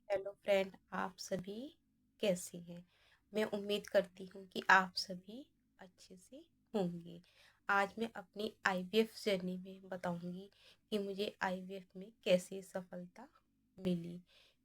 Hello friend, आप सभी कैसे हैं? मैं उम्मीद करती हूँ कि आप सभी अच्छे से होंगे। आज मैं अपनी आईवीएफ जर्नी में बताऊंगी कि मुझे आईवीएफ में कैसे सफलता मिली।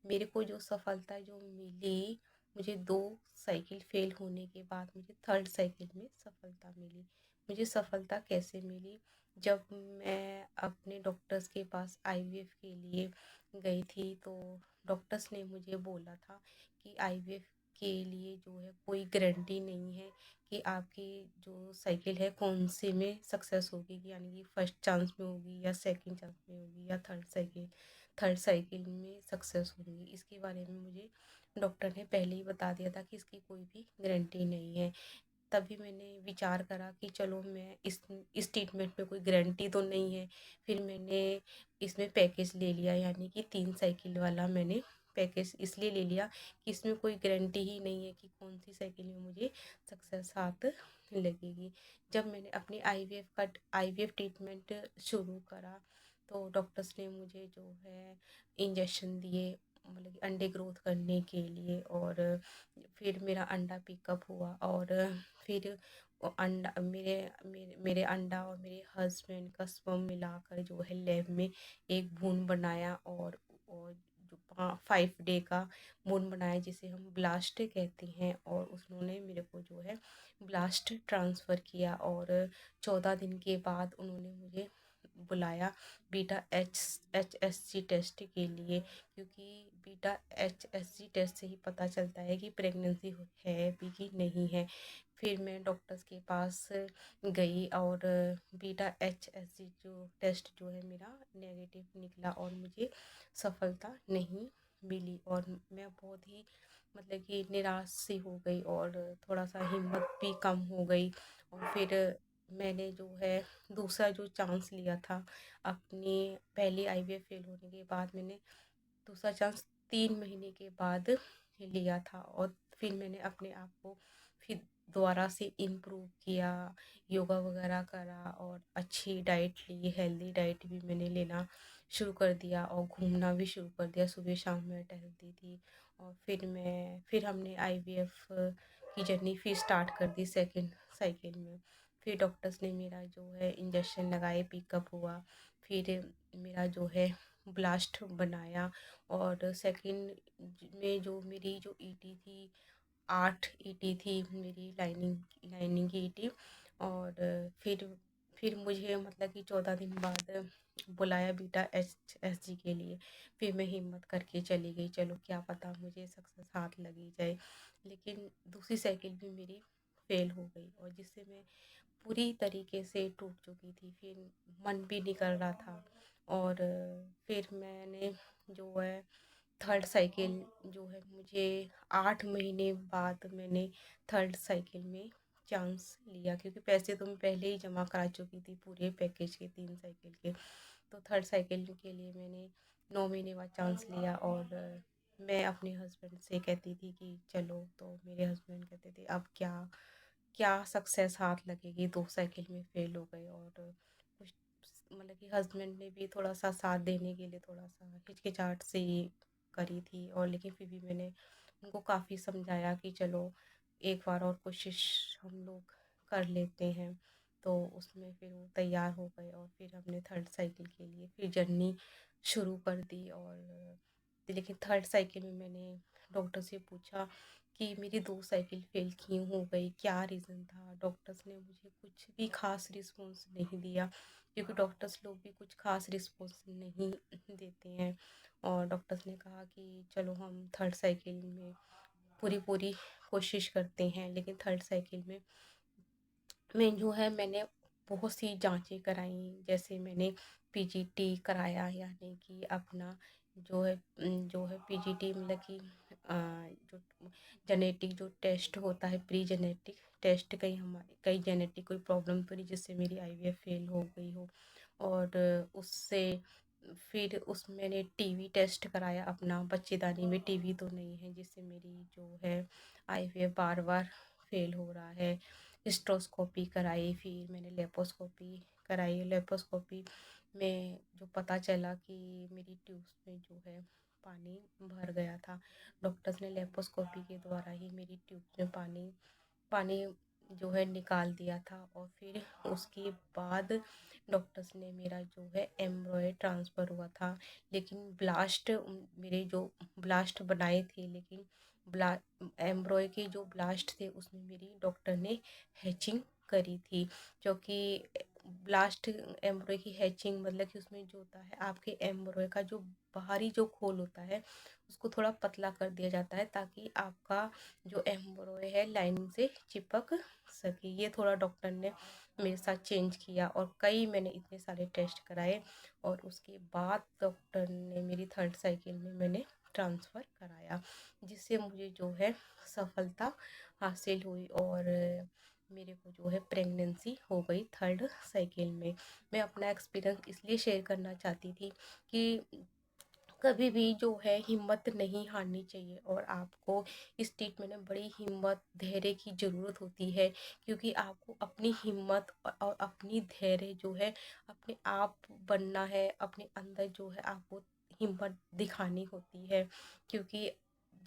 मेरे को जो सफलता जो मिली, मुझे 2 साइकिल फेल होने के बाद मुझे थर्ड साइकिल में सफलता मिली। मुझे सफलता कैसे मिली? जब मैं अपने डॉक्टर्स के पास आईवीएफ के लिए गई थी, तो डॉक्टर्स ने मुझे बोला था कि आईवीएफ के लिए जो है कोई गारंटी नहीं है कि आपकी जो साइकिल है कौन से में सक्सेस होगी, यानी कि फर्स्ट चांस में होगी या सेकंड चांस में होगी या थर्ड साइकिल में सक्सेस होगी। इसके बारे में मुझे डॉक्टर ने पहले ही बता दिया था कि इसकी कोई भी गारंटी नहीं है। तभी मैंने विचार करा कि चलो मैं इस ट्रीटमेंट में कोई गारंटी तो नहीं है। फिर मैंने इसमें पैकेज ले लिया, यानी कि 3 साइकिल वाला मैंने पैकेज इसलिए ले लिया कि इसमें कोई गारंटी ही नहीं है कि कौन सी साइकिल में मुझे सक्सेस हाथ लगेगी। जब मैंने अपनी आईवीएफ ट्रीटमेंट शुरू करा, तो डॉक्टर्स ने मुझे जो है इंजेक्शन दिए, मतलब कि अंडे ग्रोथ करने के लिए। और फिर मेरा अंडा पिकअप हुआ, और फिर वो अंडा मेरे मेरे मेरे अंडा और मेरे हस्बैंड का स्पर्म मिलाकर जो है लैब में एक भ्रूण बनाया। और जो 5 डे का भ्रूण बनाया, जिसे हम ब्लास्ट कहते हैं। और उन्होंने मेरे को जो है ब्लास्ट ट्रांसफ़र किया, और 14 दिन के बाद उन्होंने मुझे बुलाया beta H C G test के लिए, क्योंकि beta H C G test से ही पता चलता है कि प्रेगनेंसी है भी कि नहीं है। फिर मैं डॉक्टर्स के पास गई, और बीटा एच एस जी जो टेस्ट जो है मेरा नेगेटिव निकला, और मुझे सफलता नहीं मिली। और मैं बहुत ही, मतलब कि निराश सी हो गई, और थोड़ा सा हिम्मत भी कम हो गई। और फिर मैंने जो है दूसरा जो चांस लिया था, अपनी पहली आईवीएफ फेल होने के बाद मैंने दूसरा चांस 3 महीने के बाद लिया था। और फिर मैंने अपने आप को फिर दोबारा से इम्प्रूव किया, योगा वगैरह करा, और अच्छी डाइट ली, हेल्दी डाइट भी मैंने लेना शुरू कर दिया, और घूमना भी शुरू कर दिया। सुबह शाम मैं टहलती थी। और फिर हमने आईवीएफ की जर्नी फिर स्टार्ट कर दी सेकंड साइकिल में। फिर डॉक्टर्स ने मेरा जो है इंजेक्शन लगाए, पिकअप हुआ। फिर मेरा जो है ब्लास्ट बनाया। और सेकंड में जो मेरी जो ईटी थी, 8 ईटी थी मेरी, लाइनिंग लाइनिंग की ईटी। और फिर मुझे, मतलब कि 14 दिन बाद बुलाया बीटा एच एस जी के लिए। फिर मैं हिम्मत करके चली गई, चलो क्या पता मुझे सक्सेस हाथ लगी जाए। लेकिन दूसरी साइकिल भी मेरी फेल हो गई, और जिससे मैं पूरी तरीके से टूट चुकी थी। फिर मन भी नहीं कर रहा था। और फिर मैंने जो है थर्ड साइकिल जो है, मुझे 8 महीने बाद मैंने थर्ड साइकिल में चांस लिया, क्योंकि पैसे तो मैं पहले ही जमा करा चुकी थी पूरे पैकेज के, 3 साइकिल के। तो थर्ड साइकिल के लिए मैंने 9 महीने बाद चांस लिया। और मैं अपने हस्बैंड से कहती थी कि चलो, तो मेरे हस्बैंड कहते थे अब क्या क्या सक्सेस हाथ लगेगी, 2 साइकिल में फेल हो गए। और कुछ, मतलब कि हस्बैंड ने भी थोड़ा सा साथ देने के लिए थोड़ा सा हिचकिचाहट से ही करी थी। और लेकिन फिर भी मैंने उनको काफ़ी समझाया कि चलो एक बार और कोशिश हम लोग कर लेते हैं। तो उसमें फिर वो तैयार हो गए, और फिर हमने थर्ड साइकिल के लिए फिर जर्नी शुरू कर दी। और लेकिन थर्ड साइकिल में मैंने डॉक्टर से पूछा कि मेरी 2 साइकिल फेल क्यों हो गई, क्या रीज़न था? डॉक्टर्स ने मुझे कुछ भी ख़ास रिस्पॉन्स नहीं दिया, क्योंकि डॉक्टर्स लोग भी कुछ ख़ास रिस्पॉन्स नहीं देते हैं। और डॉक्टर्स ने कहा कि चलो हम थर्ड साइकिल में पूरी पूरी कोशिश करते हैं। लेकिन थर्ड साइकिल में जो है मैंने बहुत सी जांचें कराई, जैसे मैंने पीजीटी कराया, यानी कि अपना जो है पीजीटी, मतलब कि जो जेनेटिक जो टेस्ट होता है, प्री जेनेटिक टेस्ट, कहीं जेनेटिक कोई प्रॉब्लम तो नहीं जिससे मेरी आईवीएफ फेल हो गई हो। और उससे फिर उस मैंने टीवी टेस्ट कराया, अपना बच्चेदानी में टीवी तो नहीं है जिससे मेरी जो है आईवीएफ बार बार फेल हो रहा है। हिस्ट्रोस्कोपी कराई, फिर मैंने लेप्रोस्कोपी कराई। लेप्रोस्कोपी में जो पता चला कि मेरी ट्यूब्स में जो है पानी भर गया था। डॉक्टर्स ने लेप्रोस्कोपी के द्वारा ही मेरी ट्यूब में पानी पानी जो है निकाल दिया था, और फिर उसके बाद डॉक्टर्स ने मेरा जो है एम्ब्रॉय ट्रांसफ़र हुआ था। लेकिन ब्लास्ट मेरे जो ब्लास्ट बनाए थे, लेकिन ब्ला एम्ब्रॉय के जो ब्लास्ट थे उसमें मेरी डॉक्टर ने हैचिंग करी थी। क्योंकि ब्लास्ट एम्ब्रॉय की हैचिंग मतलब कि उसमें जो होता है आपके एम्ब्रॉय का जो बाहरी जो खोल होता है उसको थोड़ा पतला कर दिया जाता है, ताकि आपका जो एम्ब्रॉय है लाइनिंग से चिपक सके। ये थोड़ा डॉक्टर ने मेरे साथ चेंज किया, और कई मैंने इतने सारे टेस्ट कराए, और उसके बाद डॉक्टर ने मेरी 3rd साइकिल में मैंने ट्रांसफ़र कराया, जिससे मुझे जो है सफलता हासिल हुई, और मेरे को जो है प्रेगनेंसी हो गई 3rd साइकिल में। मैं अपना एक्सपीरियंस इसलिए शेयर करना चाहती थी कि कभी भी जो है हिम्मत नहीं हारनी चाहिए, और आपको इस ट्रीटमेंट में बड़ी हिम्मत धैर्य की ज़रूरत होती है, क्योंकि आपको अपनी हिम्मत और अपनी धैर्य जो है अपने आप बनना है, अपने अंदर जो है आपको हिम्मत दिखानी होती है। क्योंकि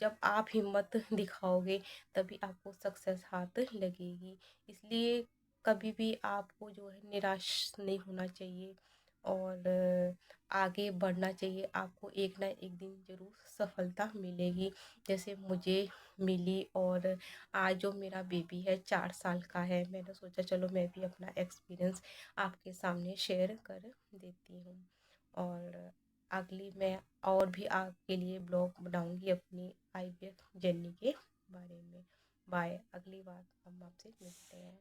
जब आप हिम्मत दिखाओगे तभी आपको सक्सेस हाथ लगेगी। इसलिए कभी भी आपको जो है निराश नहीं होना चाहिए, और आगे बढ़ना चाहिए। आपको एक ना एक दिन ज़रूर सफलता मिलेगी, जैसे मुझे मिली। और आज जो मेरा बेबी है 4 साल का है, मैंने सोचा चलो मैं भी अपना एक्सपीरियंस आपके सामने शेयर कर देती हूँ। और अगली मैं और भी आपके लिए ब्लॉग बनाऊँगी अपनी आईवीएफ जर्नी के बारे में। बाय, अगली बार हम आपसे मिलते हैं।